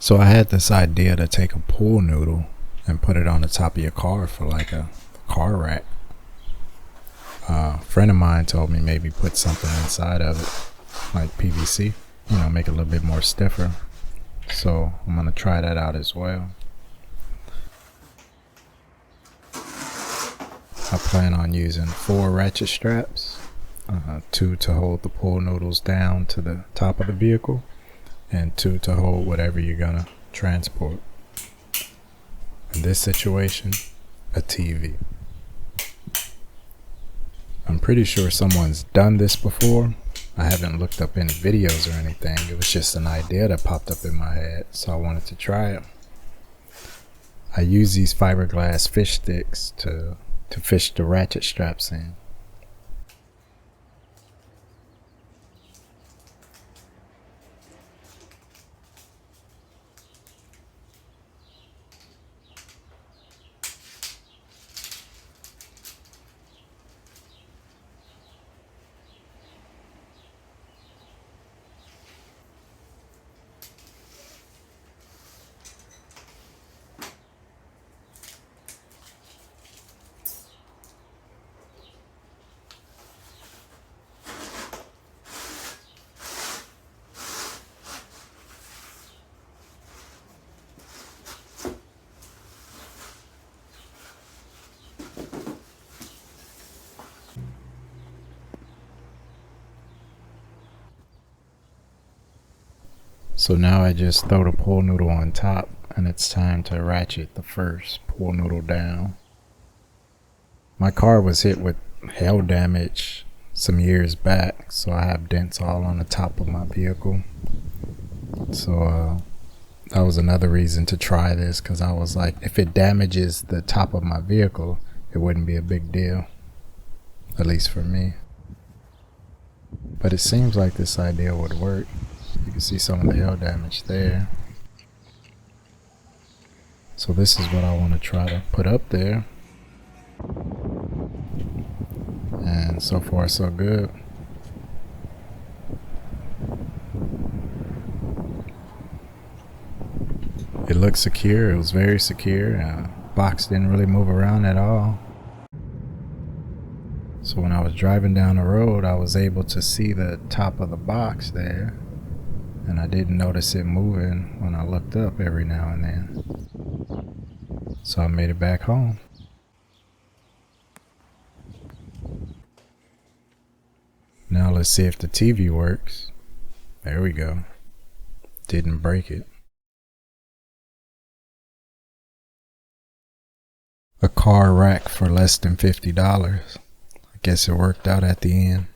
So I had this idea to take a pool noodle and put it on the top of your car for like a car rack. A friend of mine told me maybe put something inside of it, like PVC, make it a little bit more stiffer. So I'm gonna try that out as well. I plan on using 4 ratchet straps, 2 to hold the pool noodles down to the top of the vehicle, and 2 to hold whatever you're gonna transport. In this situation, a TV. I'm pretty sure someone's done this before. I haven't looked up any videos or anything. It was just an idea that popped up in my head, so I wanted to try it. I use these fiberglass fish sticks to fish the ratchet straps in. So now I just throw the pool noodle on top, and it's time to ratchet the first pool noodle down. My car was hit with hail damage some years back, so I have dents all on the top of my vehicle. So that was another reason to try this, because I was like, if it damages the top of my vehicle, it wouldn't be a big deal, at least for me. But it seems like this idea would work. You can see some of the hail damage there. So this is what I want to try to put up there. And so far so good. It looks secure. It was very secure. Box didn't really move around at all. So when I was driving down the road, I was able to see the top of the box there. And I didn't notice it moving when I looked up every now and then. So I made it back home. Now let's see if the TV works. There we go. Didn't break it. A car rack for less than $50. I guess it worked out at the end.